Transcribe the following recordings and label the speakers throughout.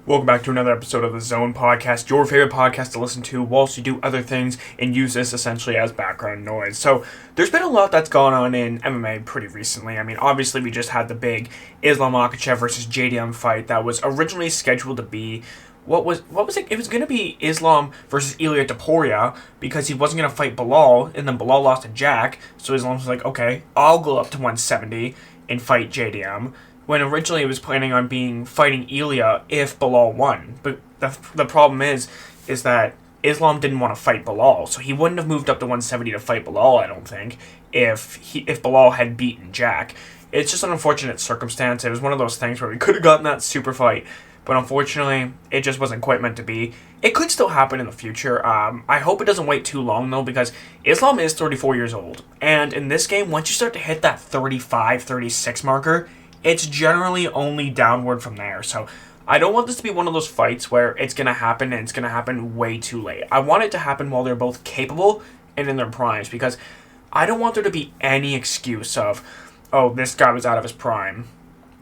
Speaker 1: Welcome back to another episode of the Zone Podcast, your favorite podcast to listen to whilst you do other things and use this essentially as background noise. So, there's been a lot that's gone on in MMA pretty recently. I mean, obviously we just had the big Islam Makhachev versus JDM fight that was originally scheduled to be what was it? It was going to be Islam versus Ilia Topuria because he wasn't going to fight Bilal, and then Bilal lost to Jack, so Islam was like, okay, I'll go up to 170 and fight JDM. When originally it was planning on fighting Ilia if Bilal won. But the problem is that Islam didn't want to fight Bilal, so he wouldn't have moved up to 170 to fight Bilal, I don't think, if Bilal had beaten Jack. It's just an unfortunate circumstance. It was one of those things where we could have gotten that super fight, but unfortunately, it just wasn't quite meant to be. It could still happen in the future. I hope it doesn't wait too long, though, because Islam is 34 years old. And in this game, once you start to hit that 35, 36 marker, it's generally only downward from there. So I don't want this to be one of those fights where it's going to happen and it's going to happen way too late. I want it to happen while they're both capable and in their primes, because I don't want there to be any excuse of, oh, this guy was out of his prime.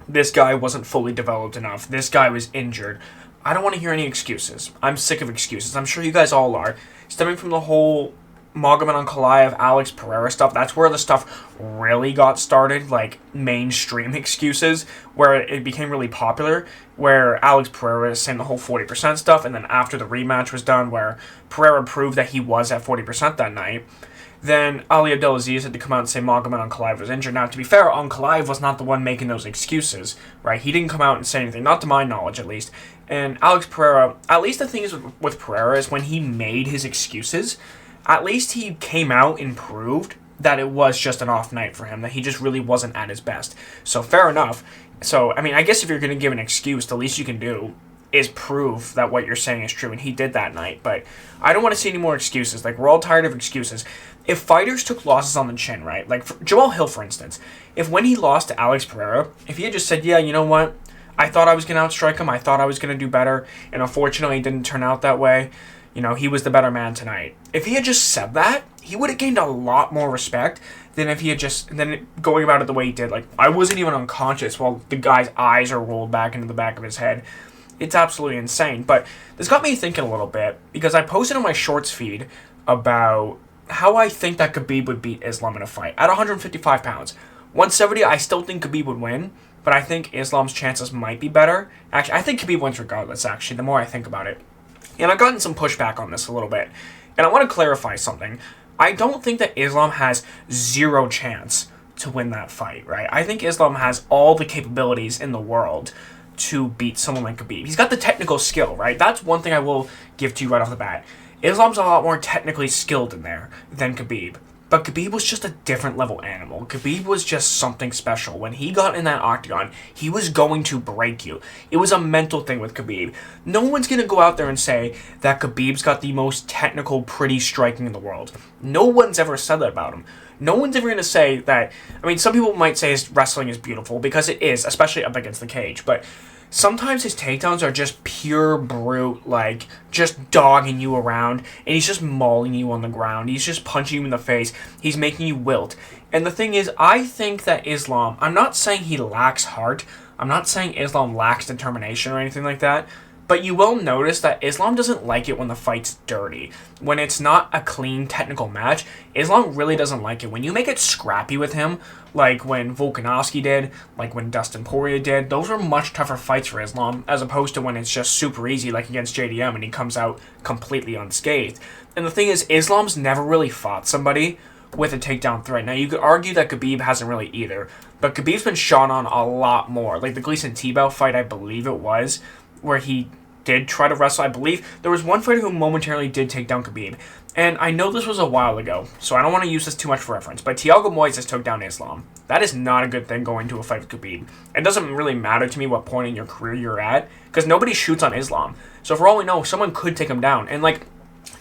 Speaker 1: This guy wasn't fully developed enough. This guy was injured. I don't want to hear any excuses. I'm sick of excuses. I'm sure you guys all are. Stemming from the whole Ankalaev, Alex Pereira stuff, that's where the stuff really got started, like mainstream excuses, where it became really popular, where Alex Pereira is saying the whole 40% stuff, and then after the rematch was done, where Pereira proved that he was at 40% that night, then Ali Abdelaziz had to come out and say Ankalaev was injured. Now, to be fair, Ankalaev was not the one making those excuses, right? He didn't come out and say anything, not to my knowledge at least. And Alex Pereira, at least the thing is with Pereira is when he made his excuses, at least he came out and proved that it was just an off night for him, that he just really wasn't at his best. So fair enough. So, I mean, I guess if you're going to give an excuse, the least you can do is prove that what you're saying is true, and he did that night. But I don't want to see any more excuses. Like, we're all tired of excuses. If fighters took losses on the chin, right? Like, Joel Hill, for instance, if when he lost to Alex Pereira, if he had just said, yeah, you know what? I thought I was going to outstrike him. I thought I was going to do better, and unfortunately it didn't turn out that way. You know, he was the better man tonight. If he had just said that, he would have gained a lot more respect than if he had going about it the way he did. Like, I wasn't even unconscious while the guy's eyes are rolled back into the back of his head. It's absolutely insane. But this got me thinking a little bit, because I posted on my shorts feed about how I think that Khabib would beat Islam in a fight. At 155 pounds. 170, I still think Khabib would win, but I think Islam's chances might be better. Actually, I think Khabib wins regardless, actually, the more I think about it. And I've gotten some pushback on this a little bit. And I want to clarify something. I don't think that Islam has zero chance to win that fight, right? I think Islam has all the capabilities in the world to beat someone like Khabib. He's got the technical skill, right? That's one thing I will give to you right off the bat. Islam's a lot more technically skilled in there than Khabib. But Khabib was just a different level animal. Khabib was just something special. When he got in that octagon, he was going to break you. It was a mental thing with Khabib. No one's going to go out there and say that Khabib's got the most technical, pretty striking in the world. No one's ever said that about him. No one's ever going to say that. I mean, some people might say his wrestling is beautiful, because it is, especially up against the cage. But sometimes his takedowns are just pure brute, like, just dogging you around, and he's just mauling you on the ground. He's just punching you in the face. He's making you wilt. And the thing is, I think that Islam, I'm not saying he lacks heart. I'm not saying Islam lacks determination or anything like that. But you will notice that Islam doesn't like it when the fight's dirty. When it's not a clean technical match, Islam really doesn't like it. When you make it scrappy with him, like when Volkanovski did, like when Dustin Poirier did, those are much tougher fights for Islam, as opposed to when it's just super easy, like against JDM, and he comes out completely unscathed. And the thing is, Islam's never really fought somebody with a takedown threat. Now, you could argue that Khabib hasn't really either, but Khabib's been shot on a lot more. Like the Gleason-Tebow fight, I believe it was, where he did try to wrestle. I believe there was one fighter who momentarily did take down Khabib. And I know this was a while ago, so I don't want to use this too much for reference, but Thiago Moises took down Islam. That is not a good thing going to a fight with Khabib. It doesn't really matter to me what point in your career you're at, because nobody shoots on Islam. So for all we know, someone could take him down. And like,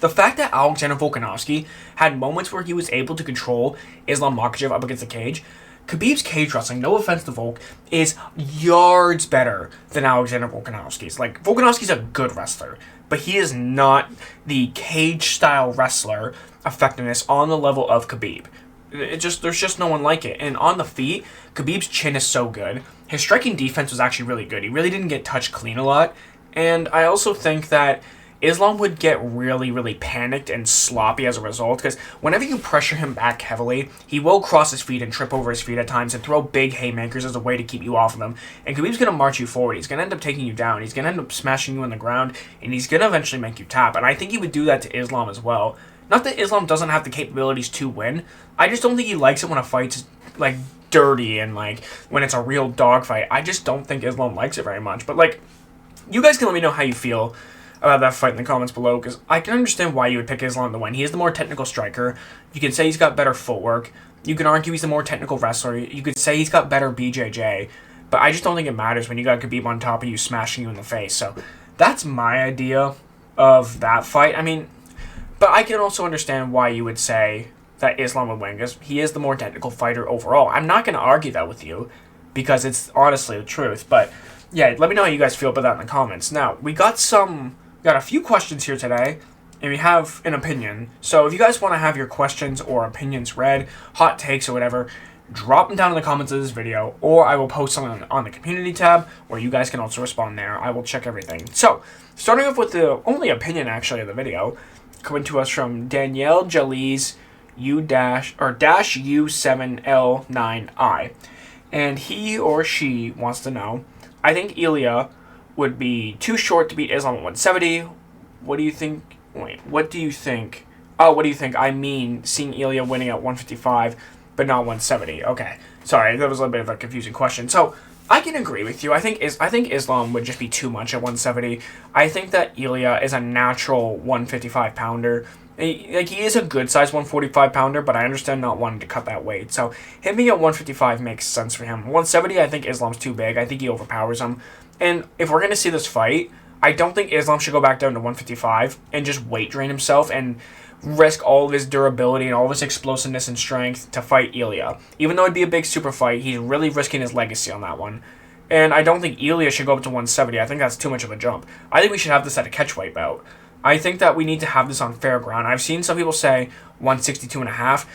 Speaker 1: the fact that Alexander Volkanovski had moments where he was able to control Islam Makhachev up against the cage, Khabib's cage wrestling, no offense to Volk, is yards better than Alexander Volkanovski's. Like, Volkanovski's a good wrestler, but he is not the cage-style wrestler effectiveness on the level of Khabib. There's just no one like it. And on the feet, Khabib's chin is so good. His striking defense was actually really good. He really didn't get touched clean a lot. And I also think that Islam would get really, really panicked and sloppy as a result, because whenever you pressure him back heavily, he will cross his feet and trip over his feet at times and throw big haymakers as a way to keep you off of him. And Khabib's going to march you forward. He's going to end up taking you down. He's going to end up smashing you on the ground, and he's going to eventually make you tap. And I think he would do that to Islam as well. Not that Islam doesn't have the capabilities to win. I just don't think he likes it when a fight's, like, dirty and, like, when it's a real dogfight. I just don't think Islam likes it very much. But, like, you guys can let me know how you feel about that fight in the comments below, because I can understand why you would pick Islam to win. He is the more technical striker. You can say he's got better footwork. You can argue he's the more technical wrestler. You could say he's got better BJJ. But I just don't think it matters when you got Khabib on top of you smashing you in the face. So that's my idea of that fight. I mean, but I can also understand why you would say that Islam would win, because he is the more technical fighter overall. I'm not going to argue that with you, because it's honestly the truth. But yeah, let me know how you guys feel about that in the comments. Now, we got a few questions here today, and we have an opinion. So if you guys want to have your questions or opinions read, hot takes or whatever, drop them down in the comments of this video, or I will post something on the community tab, where you guys can also respond there. I will check everything. So, starting off with the only opinion actually of the video, coming to us from Danielle Jalise U-7L9I. And he or she wants to know, I think Ilya would be too short to beat Islam at 170. What do you think? Wait, what do you think? Oh, what do you think? I mean, seeing Ilya winning at 155, but not 170. Okay, sorry, that was a little bit of a confusing question. So, I can agree with you. I think Islam would just be too much at 170. I think that Ilya is a natural 155 pounder. He is a good size 145 pounder, but I understand not wanting to cut that weight. So him being at 155 makes sense for him. 170, I think Islam's too big. I think he overpowers him. And if we're gonna see this fight, I don't think Islam should go back down to 155 and just weight drain himself and risk all of his durability and all of his explosiveness and strength to fight Ilya. Even though it'd be a big super fight, he's really risking his legacy on that one. And I don't think Ilya should go up to 170. I think that's too much of a jump. I think we should have this at a catchweight bout. I think that we need to have this on fair ground. I've seen some people say 162.5.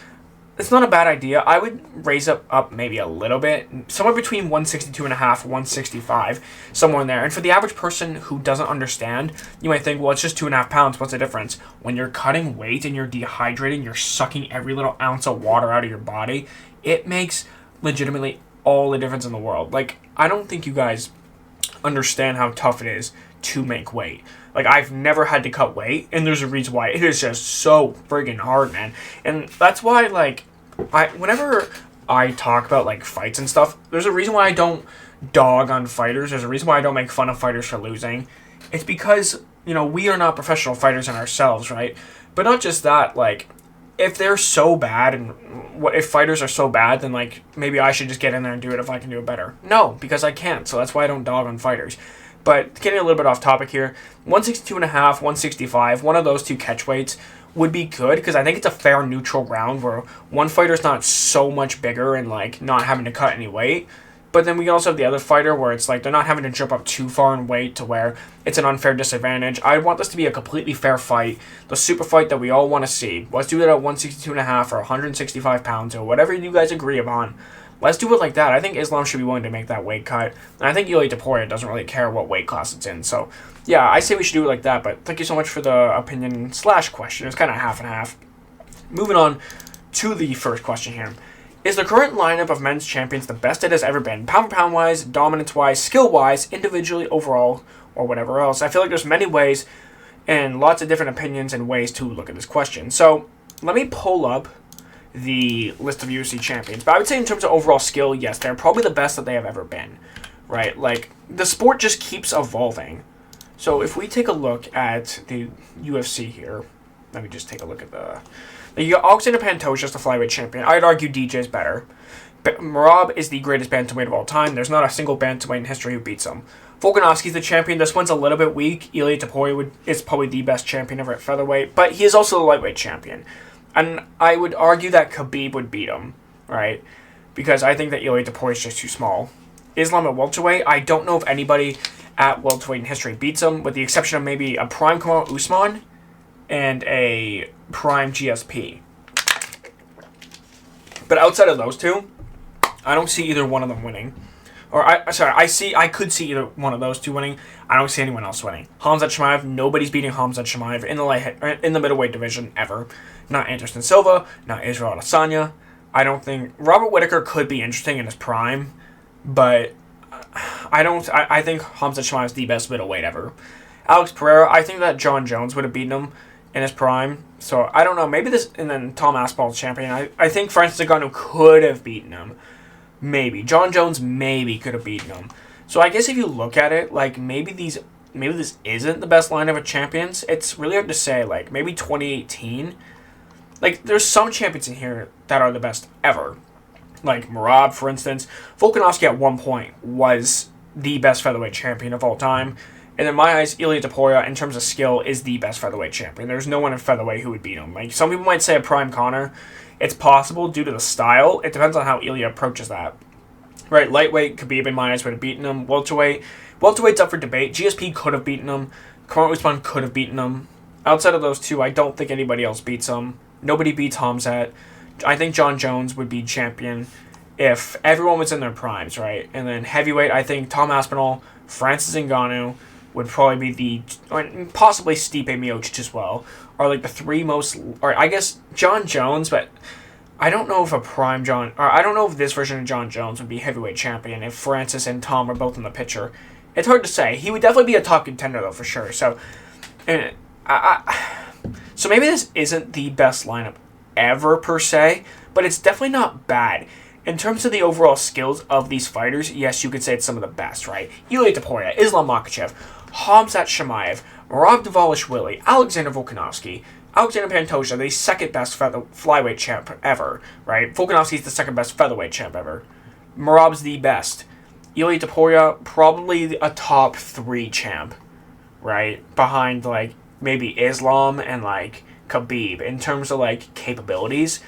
Speaker 1: It's not a bad idea. I would raise up maybe a little bit, somewhere between 162.5 and 165, somewhere in there. And for the average person who doesn't understand, you might think, well, it's just 2.5 pounds. What's the difference? When you're cutting weight and you're dehydrating, you're sucking every little ounce of water out of your body. It makes legitimately all the difference in the world. Like, I don't think you guys understand how tough it is to make weight. Like, I've never had to cut weight, and there's a reason why. It is just so friggin' hard, man. And that's why, like, whenever I talk about, like, fights and stuff, there's a reason why I don't dog on fighters. There's a reason why I don't make fun of fighters for losing. It's because, you know, we are not professional fighters in ourselves, right? But not just that, like, if they're so bad, and if fighters are so bad, then, like, maybe I should just get in there and do it if I can do it better. No, because I can't, so that's why I don't dog on fighters. But getting a little bit off topic here, 162.5, 165, one of those two catch weights would be good, because I think it's a fair neutral ground where one fighter's not so much bigger and, like, not having to cut any weight. But then we also have the other fighter where it's like they're not having to jump up too far in weight to where it's an unfair disadvantage. I want this to be a completely fair fight, the super fight that we all want to see. Let's do it at 162.5 or 165 pounds or whatever you guys agree upon. Let's do it like that. I think Islam should be willing to make that weight cut. And I think Ilya Topuria doesn't really care what weight class it's in. So, yeah, I say we should do it like that. But thank you so much for the opinion / question. It's kind of half and half. Moving on to the first question here. Is the current lineup of men's champions the best it has ever been? Pound for pound wise, dominance wise, skill wise, individually, overall, or whatever else. I feel like there's many ways and lots of different opinions and ways to look at this question. So, let me pull up the list of UFC champions. But I would say in terms of overall skill, yes, they're probably the best that they have ever been, right? Like, the sport just keeps evolving. So if we take a look at the UFC here, let me just take a look at you got Alexander Pantoja, the flyweight champion. I'd argue DJ's better. But Merab is the greatest bantamweight of all time. There's not a single bantamweight in history who beats him. Volkanovski's the champion. This one's a little bit weak. Ilya Topuria is probably the best champion ever at featherweight, but he is also the lightweight champion. And I would argue that Khabib would beat him, right? Because I think that Ilya Topuria is just too small. Islam at welterweight, I don't know if anybody at welterweight in history beats him, with the exception of maybe a prime Kamaru Usman and a prime GSP. But outside of those two, I don't see either one of them winning. I could see either one of those two winning. I don't see anyone else winning. Khamzat Chimaev, nobody's beating Khamzat Chimaev in the middleweight division ever. Not Anderson Silva, not Israel Adesanya. I don't think Robert Whittaker could be interesting in his prime, but I think Khamzat Chimaev is the best middleweight ever. Alex Pereira, I think that John Jones would have beaten him in his prime. So I don't know. Maybe this, and then Tom Aspinall's champion. I think Francis Ngannou could have beaten him. Maybe John Jones maybe could have beaten him. So I guess if you look at it, like maybe this isn't the best lineup of champions. It's really hard to say. Like maybe 2018. Like there's some champions in here that are the best ever. Like Merab, for instance. Volkanovski at one point was the best featherweight champion of all time. And in my eyes, Ilia Topuria, in terms of skill, is the best featherweight champion. There's no one in featherweight who would beat him. Like some people might say a prime Conor. It's possible due to the style. It depends on how Ilia approaches that. Right, lightweight, Khabib in my eyes would have beaten him. Welterweight's up for debate. GSP could have beaten him. Kamaru Usman could have beaten him. Outside of those two, I don't think anybody else beats him. Nobody beats Khamzat. I think John Jones would be champion if everyone was in their primes, right? And then heavyweight, I think Tom Aspinall, Francis Ngannou would probably be or possibly Stipe Miocic as well, are like the three most, or I guess John Jones, but I don't know if I don't know if this version of John Jones would be heavyweight champion if Francis and Tom were both in the picture. It's hard to say. He would definitely be a top contender though, for sure. So, and so maybe this isn't the best lineup ever per se, but it's definitely not bad. In terms of the overall skills of these fighters, yes, you could say it's some of the best, right? Ilia Topuria, Islam Makhachev, Khamzat Chimaev, Merab Dvalishvili, Alexander Volkanovski, Alexander Pantoja, the second best flyweight champ ever, right? Volkanovski's the second best featherweight champ ever. Merab's the best. Ilia Topuria, probably a top 3 champ, right? Behind, like, maybe Islam and, like, Khabib. In terms of, like, capabilities,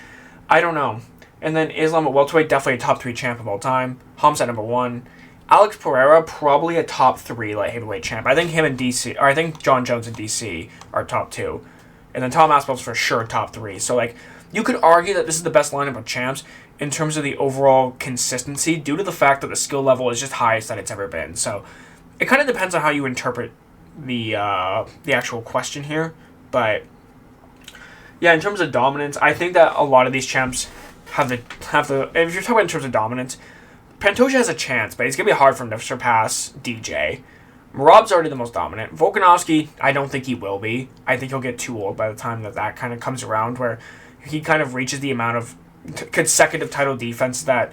Speaker 1: I don't know. And then Islam at welterweight, definitely a top 3 champ of all time. Khamzat number 1. Alex Pereira, probably a top 3 light heavyweight champ. I think him and DC, or I think John Jones and DC are top 2. And then Tom Aspinall's for sure top 3. So, like, you could argue that this is the best lineup of champs in terms of the overall consistency due to the fact that the skill level is just highest that it's ever been. So, it kind of depends on how you interpret the actual question here. But, yeah, in terms of dominance, I think that a lot of these champs have the if you're talking about in terms of dominance, Pantoja has a chance, but it's going to be hard for him to surpass DJ. Merab's already the most dominant. Volkanovski, I don't think he will be. I think he'll get too old by the time that kind of comes around, where he kind of reaches the amount of consecutive title defense that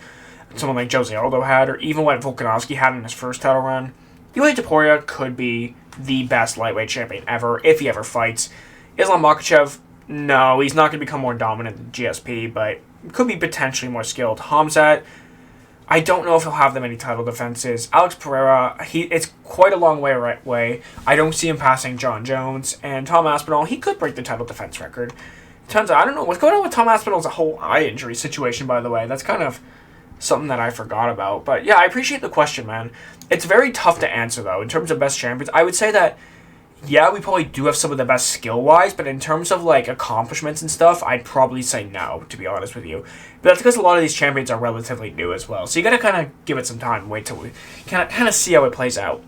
Speaker 1: someone like Jose Aldo had, or even what Volkanovski had in his first title run. Ilia Topuria could be the best lightweight champion ever, if he ever fights. Islam Makhachev, no, he's not going to become more dominant than GSP, but could be potentially more skilled. Khamzat, I don't know if he'll have that many title defenses. Alex Pereira, it's quite a long way. I don't see him passing John Jones. And Tom Aspinall, he could break the title defense record. Turns out, I don't know what's going on with Tom Aspinall's whole eye injury situation, by the way. That's kind of something that I forgot about. But yeah, I appreciate the question, man. It's very tough to answer, though, in terms of best champions. I would say that, yeah, we probably do have some of the best skill-wise, but in terms of, like, accomplishments and stuff, I'd probably say no, to be honest with you. But that's because a lot of these champions are relatively new as well. So you gotta kind of give it some time, wait till we kind of see how it plays out.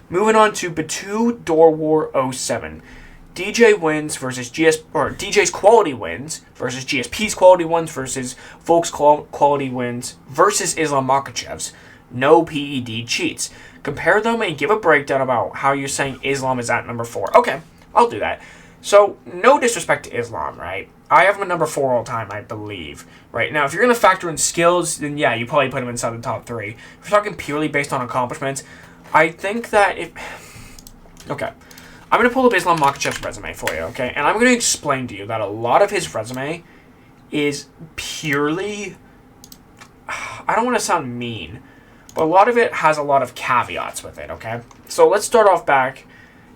Speaker 1: Moving on to Batu Dorwar 07. DJ wins versus DJ's quality wins versus GSP's quality wins versus Volk's quality wins versus Islam Makhachev's. No PED cheats. Compare them and give a breakdown about how you're saying Islam is at number 4. Okay, I'll do that. So, no disrespect to Islam, right? I have him at number 4 all time, I believe. Right, now, if you're going to factor in skills, then yeah, you probably put him inside the top 3. If you're talking purely based on accomplishments, I think that okay, I'm going to pull up Islam Makhachev's resume for you, okay? And I'm going to explain to you that a lot of his resume is purely, I don't want to sound mean, but a lot of it has a lot of caveats with it, okay? So let's start off back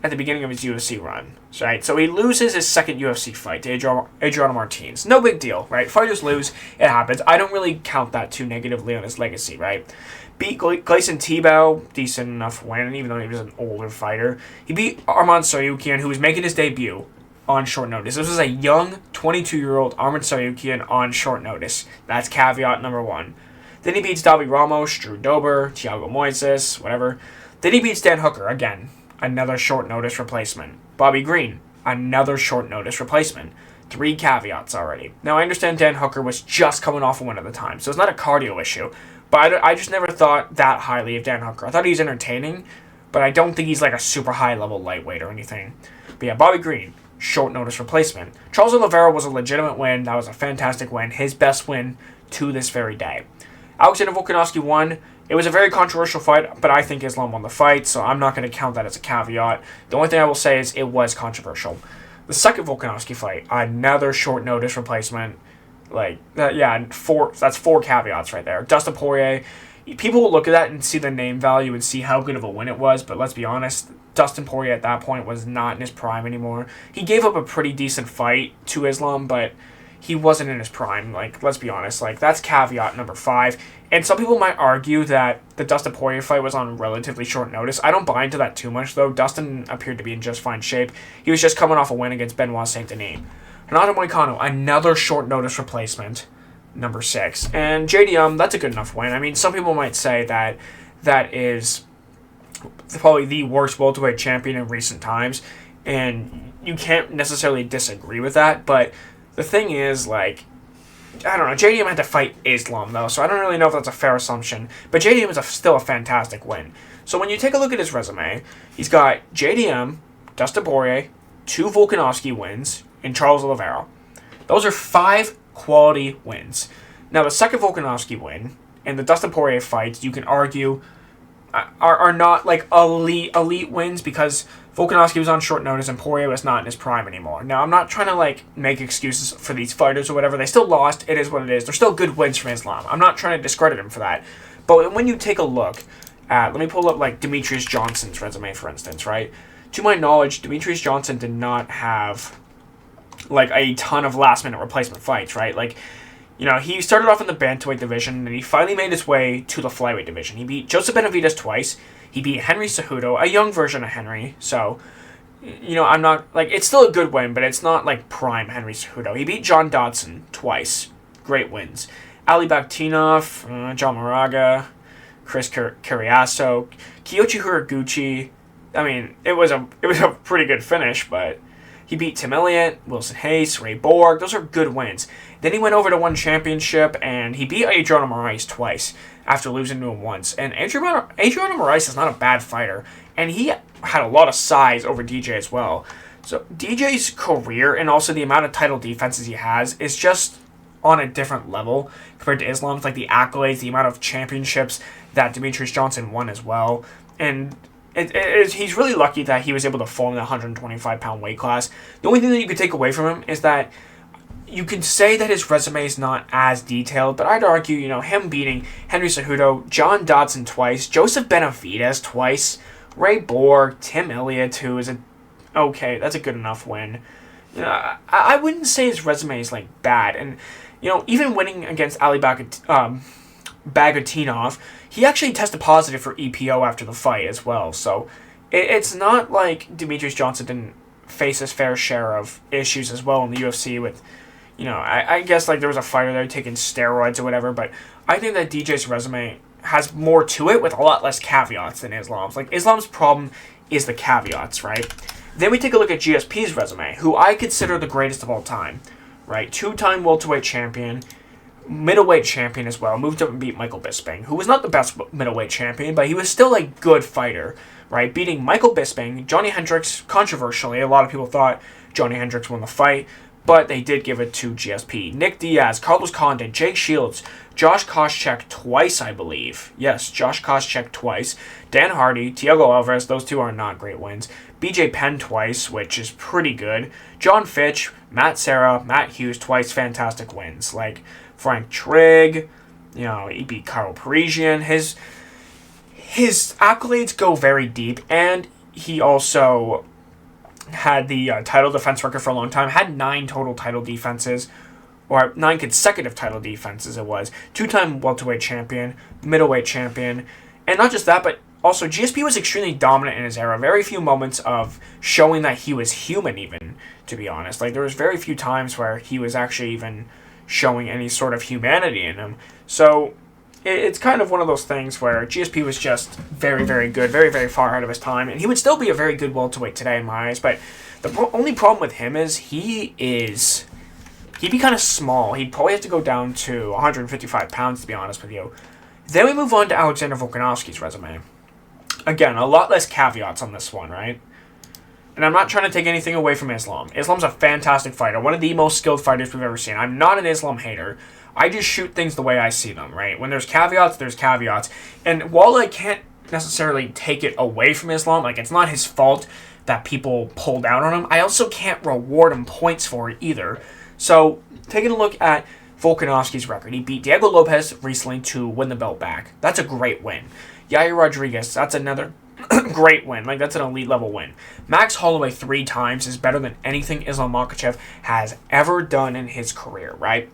Speaker 1: at the beginning of his UFC run, right? So he loses his second UFC fight to Adriano Martins. No big deal, right? Fighters lose, it happens. I don't really count that too negatively on his legacy, right? Beat Gleison Tebow, decent enough win, even though he was an older fighter. He beat Arman Tsarukyan, who was making his debut on short notice. This was a young 22-year-old Arman Tsarukyan on short notice. That's caveat number 1. Then he beats Davi Ramos, Drew Dober, Thiago Moises, whatever. Then he beats Dan Hooker, again, another short notice replacement. Bobby Green, another short notice replacement. 3 caveats already. Now, I understand Dan Hooker was just coming off a win at the time, so it's not a cardio issue. But I just never thought that highly of Dan Hooker. I thought he was entertaining, but I don't think he's like a super high-level lightweight or anything. But yeah, Bobby Green, short notice replacement. Charles Oliveira was a legitimate win. That was a fantastic win. His best win to this very day. Alexander Volkanovski won. It was a very controversial fight, but I think Islam won the fight, so I'm not going to count that as a caveat. The only thing I will say is it was controversial. The second Volkanovski fight, another short notice replacement. That's 4 caveats right there. Dustin Poirier, people will look at that and see the name value and see how good of a win it was, but let's be honest, Dustin Poirier at that point was not in his prime anymore. He gave up a pretty decent fight to Islam, but he wasn't in his prime. Let's be honest, that's caveat number 5. And some people might argue that the Dustin Poirier fight was on relatively short notice. I don't buy into that too much, though. Dustin appeared to be in just fine shape. He was just coming off a win against Benoit Saint-Denis. Renato Moicano, another short notice replacement, number 6. And JDM, that's a good enough win. I mean, some people might say that is probably the worst welterweight champion in recent times, and you can't necessarily disagree with that, but the thing is, I don't know, JDM had to fight Islam, though, so I don't really know if that's a fair assumption, but JDM is still a fantastic win. So when you take a look at his resume, he's got JDM, Dustin Poirier, 2 Volkanovski wins, and Charles Oliveira. Those are 5 quality wins. Now, the second Volkanovski win and the Dustin Poirier fights, you can argue, are not elite wins because Volkanovski was on short notice and Poirier was not in his prime anymore. Now, I'm not trying to make excuses for these fighters or whatever. They still lost. It is what it is. They're still good wins from Islam. I'm not trying to discredit him for that. But when you take a look at, let me pull up Demetrius Johnson's resume, for instance, right? To my knowledge, Demetrius Johnson did not have a ton of last-minute replacement fights, right? He started off in the bantamweight division, and he finally made his way to the flyweight division. He beat Joseph Benavidez twice. He beat Henry Cejudo, a young version of Henry. So, I'm not, it's still a good win, but it's not, prime Henry Cejudo. He beat John Dodson twice. Great wins. Ali Bakhtinov, John Moraga, Chris Carriasso, Kiyoshi Horiguchi. I mean, it was a pretty good finish, but he beat Tim Elliott, Wilson Hayes, Ray Borg. Those are good wins. Then he went over to one championship, and he beat Adriano Moraes twice after losing to him once. And Adriano Moraes is not a bad fighter, and he had a lot of size over DJ as well. So DJ's career and also the amount of title defenses he has is just on a different level compared to Islam's. The accolades, the amount of championships that Demetrius Johnson won as well. And he's really lucky that he was able to fall in the 125-pound weight class. The only thing that you could take away from him is that you can say that his resume is not as detailed, but I'd argue, him beating Henry Cejudo, John Dodson twice, Joseph Benavidez twice, Ray Borg, Tim Elliott, who is that's a good enough win. I wouldn't say his resume is bad, and even winning against Ali Bagotinov, he actually tested positive for EPO after the fight as well. So it's not like Demetrius Johnson didn't face his fair share of issues as well in the UFC with, I guess there was a fighter there taking steroids or whatever, but I think that DJ's resume has more to it with a lot less caveats than Islam's. Islam's problem is the caveats, right? Then we take a look at GSP's resume, who I consider the greatest of all time, right? 2-time welterweight champion, middleweight champion as well, moved up and beat Michael Bisping, who was not the best middleweight champion, but he was still a good fighter, right? Beating Michael Bisping, Johnny Hendricks, controversially, a lot of people thought Johnny Hendricks won the fight, but they did give it to GSP. Nick Diaz, Carlos Condit, Jake Shields, Josh Koscheck twice, I believe. Yes, Josh Koscheck twice. Dan Hardy, Thiago Alvarez, those 2 are not great wins. BJ Penn twice, which is pretty good. John Fitch, Matt Serra, Matt Hughes twice, fantastic wins. Frank Trigg, he beat Karo Parisian. His accolades go very deep, and he also had the title defense record for a long time, had 9 total title defenses, or 9 consecutive title defenses it was. 2-time welterweight champion, middleweight champion, and not just that, but also GSP was extremely dominant in his era. Very few moments of showing that he was human even, to be honest. There was very few times where he was actually even showing any sort of humanity in him. So it's kind of one of those things where GSP was just very, very good, very, very far ahead of his time, and he would still be a very good welterweight today in my eyes, but the only problem with him is he'd be kind of small. He'd probably have to go down to 155 pounds, to be honest with you. Then we move on to Alexander Volkanovski's resume. Again, a lot less caveats on this one, right? And I'm not trying to take anything away from Islam. Islam's a fantastic fighter, one of the most skilled fighters we've ever seen. I'm not an Islam hater. I just shoot things the way I see them, right? When there's caveats, there's caveats. And while I can't necessarily take it away from Islam, like it's not his fault that people pull down on him, I also can't reward him points for it either. So, taking a look at Volkanovski's record, he beat Diego Lopez recently to win the belt back. That's a great win. Yair Rodriguez, that's another great win. Like, that's an elite level win. Max Holloway 3 times is better than anything Islam Makhachev has ever done in his career, right?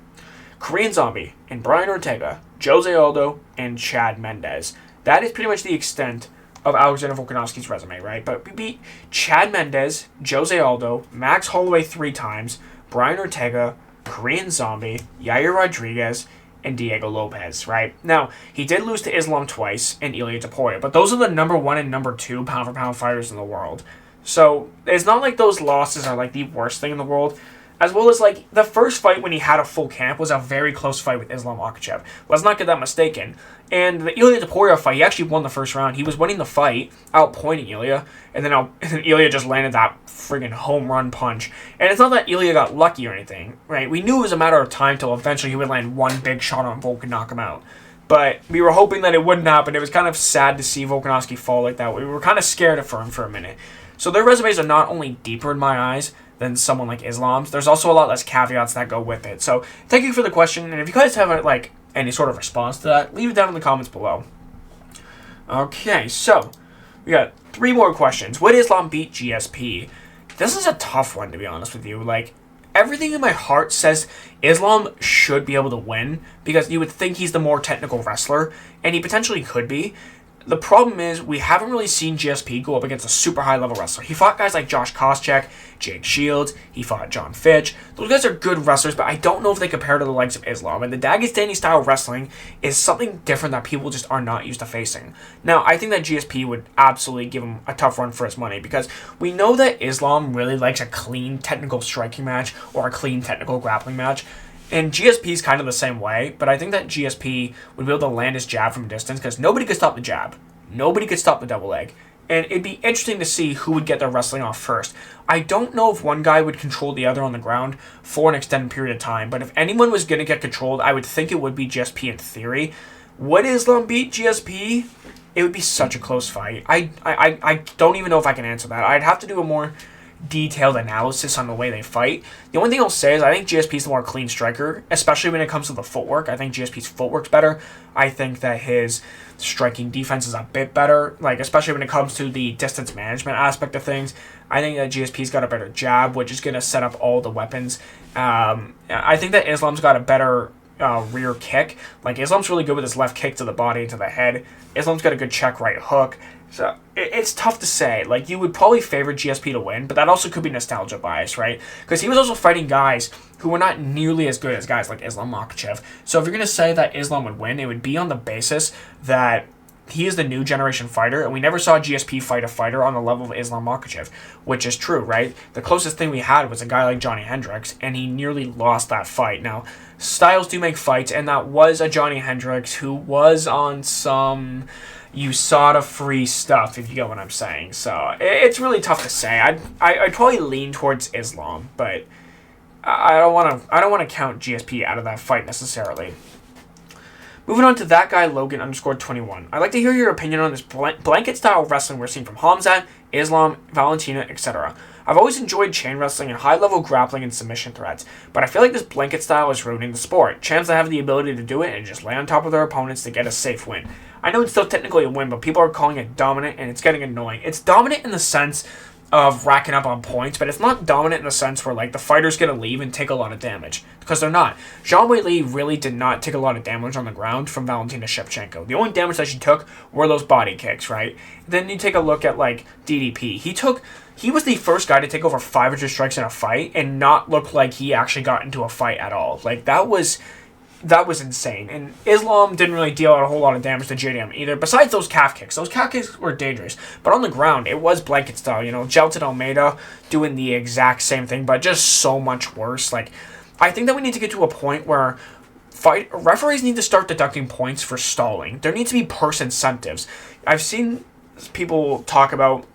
Speaker 1: Korean Zombie and Brian Ortega, Jose Aldo, and Chad Mendes. That is pretty much the extent of Alexander Volkanovski's resume, right? But we beat Chad Mendes, Jose Aldo, Max Holloway 3 times, Brian Ortega, Korean Zombie, Yair Rodriguez, and Diego Lopez, right? Now, he did lose to Islam twice and Ilia Topuria, but those are the number 1 and number 2 pound-for-pound fighters in the world. So, it's not like those losses are like the worst thing in the world. As well as, like, the first fight when he had a full camp was a very close fight with Islam Makhachev. Let's not get that mistaken. And the Ilia Topuria fight, he actually won the first round. He was winning the fight, outpointing Ilia, and then Ilia just landed that friggin' home run punch. And it's not that Ilia got lucky or anything, right? We knew it was a matter of time till eventually he would land one big shot on Volk and knock him out. But we were hoping that it wouldn't happen. It was kind of sad to see Volkanovski fall like that. We were kind of scared for him for a minute. So their resumes are not only deeper in my eyes than someone like Islam's, there's also a lot less caveats that go with it. So thank you for the question, and if you guys have like any sort of response to that, leave it down in the comments below. Okay, so we got 3 more questions. Would Islam beat GSP? This is a tough one, to be honest with you. Like, everything in my heart says Islam should be able to win, because you would think he's the more technical wrestler, and he potentially could be. The problem is, we haven't really seen GSP go up against a super high-level wrestler. He fought guys like Josh Koscheck, Jake Shields, he fought John Fitch. Those guys are good wrestlers, but I don't know if they compare to the likes of Islam. And the Dagestani style of wrestling is something different that people just are not used to facing. Now, I think that GSP would absolutely give him a tough run for his money, because we know that Islam really likes a clean technical striking match or a clean technical grappling match. And GSP is kind of the same way, but I think that GSP would be able to land his jab from distance, because nobody could stop the jab. Nobody could stop the double leg. And it'd be interesting to see who would get their wrestling off first. I don't know if one guy would control the other on the ground for an extended period of time, but if anyone was going to get controlled, I would think it would be GSP in theory. Would Islam beat GSP? It would be such a close fight. I don't even know if I can answer that. I'd have to do a more detailed analysis on the way they fight. The only thing I'll say is I think GSP's the more clean striker, especially when it comes to the footwork. I think GSP's footwork's better. I think that his striking defense is a bit better, like especially when it comes to the distance management aspect of things. I think that GSP's got a better jab, which is going to set up all the weapons. I think that Islam's got a better rear kick. Like, Islam's really good with his left kick to the body and to the head. Islam's got a good check right hook. So it's tough to say. Like, you would probably favor GSP to win, but that also could be nostalgia bias, right? Because he was also fighting guys who were not nearly as good as guys like Islam Makhachev. So if you're going to say that Islam would win, it would be on the basis that he is the new generation fighter, and we never saw GSP fight a fighter on the level of Islam Makhachev, which is true, right? The closest thing we had was a guy like Johnny Hendricks, and he nearly lost that fight. Now, styles do make fights, and that was a Johnny Hendricks who was on some USADA-free stuff, if you get what I'm saying. So it's really tough to say. I'd probably lean towards Islam, but I don't want to count GSP out of that fight necessarily. Moving on to that guy, Logan_21. I'd like to hear your opinion on this blanket style of wrestling we're seeing from Hamzat, Islam, Valentina, etc. I've always enjoyed chain wrestling and high-level grappling and submission threats, but I feel like this blanket style is ruining the sport. Champs that have the ability to do it and just lay on top of their opponents to get a safe win. I know it's still technically a win, but people are calling it dominant, and it's getting annoying. It's dominant in the sense of racking up on points, but it's not dominant in the sense where, like, the fighter's going to leave and take a lot of damage, because they're not. Zhang Weili really did not take a lot of damage on the ground from Valentina Shevchenko. The only damage that she took were those body kicks, right? Then you take a look at, like, DDP. He was the first guy to take over 500 strikes in a fight and not look like he actually got into a fight at all. Like, that was that was insane. And Islam didn't really deal out a whole lot of damage to JDM either, besides those calf kicks. Those calf kicks were dangerous. But on the ground, it was blanket style. Jelton Almeida doing the exact same thing, but just so much worse. Like, I think that we need to get to a point where referees need to start deducting points for stalling. There needs to be purse incentives. I've seen people talk about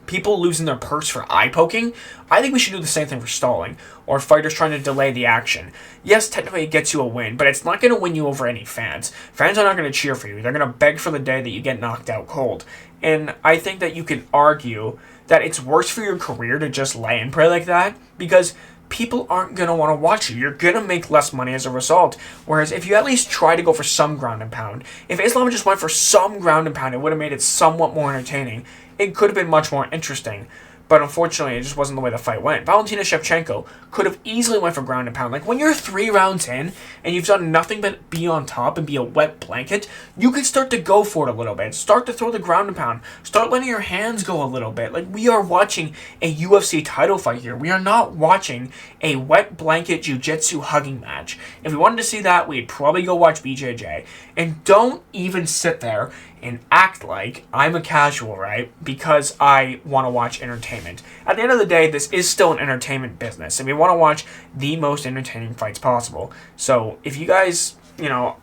Speaker 1: people losing their purse for eye poking. I think we should do the same thing for stalling, or fighters trying to delay the action. Yes, technically it gets you a win, but it's not going to win you over any fans. Fans are not going to cheer for you. They're going to beg for the day that you get knocked out cold. And I think that you can argue that it's worse for your career to just lay and pray like that, because people aren't going to want to watch you. You're going to make less money as a result. Whereas if you at least try to go for some ground and pound, if Islam just went for some ground and pound, it would have made it somewhat more entertaining. It could have been much more interesting. But unfortunately, it just wasn't the way the fight went. Valentina Shevchenko could have easily went for ground and pound. Like, when you're 3 rounds in and you've done nothing but be on top and be a wet blanket, you can start to go for it a little bit. Start to throw the ground and pound. Start letting your hands go a little bit. Like, we are watching a UFC title fight here. We are not watching a wet blanket jiu-jitsu hugging match. If we wanted to see that, we'd probably go watch BJJ. And don't even sit there and act like I'm a casual, right? Because I want to watch entertainment. At the end of the day, this is still an entertainment business, and we want to watch the most entertaining fights possible. So if you guys,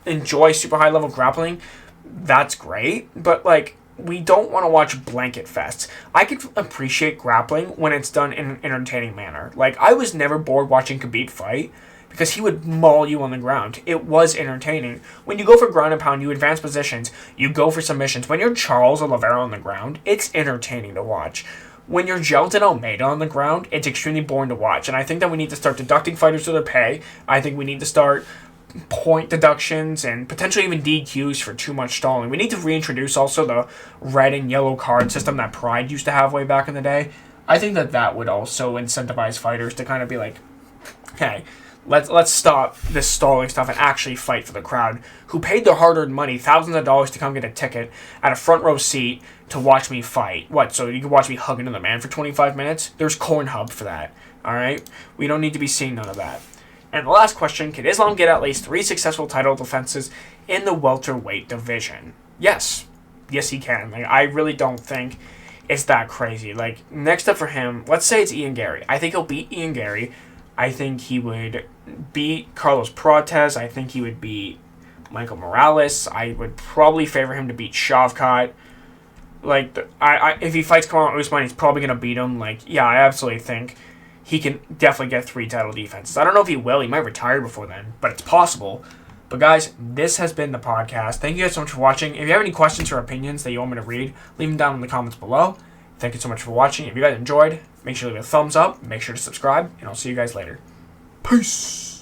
Speaker 1: enjoy super high level grappling, that's great. But we don't want to watch blanket fests. I could appreciate grappling when it's done in an entertaining manner. I was never bored watching Khabib fight, because he would maul you on the ground. It was entertaining. When you go for ground and pound, you advance positions, you go for submissions. When you're Charles Oliveira on the ground, it's entertaining to watch. When you're Jelton Almeida on the ground, it's extremely boring to watch. And I think that we need to start deducting fighters to their pay. I think we need to start point deductions and potentially even DQs for too much stalling. We need to reintroduce also the red and yellow card system that Pride used to have way back in the day. I think that would also incentivize fighters to kind of be like, hey, Let's stop this stalling stuff and actually fight for the crowd who paid their hard-earned money, thousands of dollars to come get a ticket at a front row seat to watch me fight. What, so you can watch me hug another man for 25 minutes? There's Cornhub for that, all right? We don't need to be seeing none of that. And the last question, can Islam get at least 3 successful title defenses in the welterweight division? Yes. Yes, he can. I really don't think it's that crazy. Next up for him, let's say it's Ian Gary. I think he'll beat Ian Gary. I think he would beat Carlos Prates. I think he would beat Michael Morales. I would probably favor him to beat Shavkat. If he fights Kamaru Usman, he's probably going to beat him. I absolutely think he can definitely get 3 title defenses. I don't know if he will. He might retire before then, but it's possible. But guys, this has been the podcast. Thank you guys so much for watching. If you have any questions or opinions that you want me to read, leave them down in the comments below. Thank you so much for watching. If you guys enjoyed, make sure to leave a thumbs up, make sure to subscribe, and I'll see you guys later. Peace!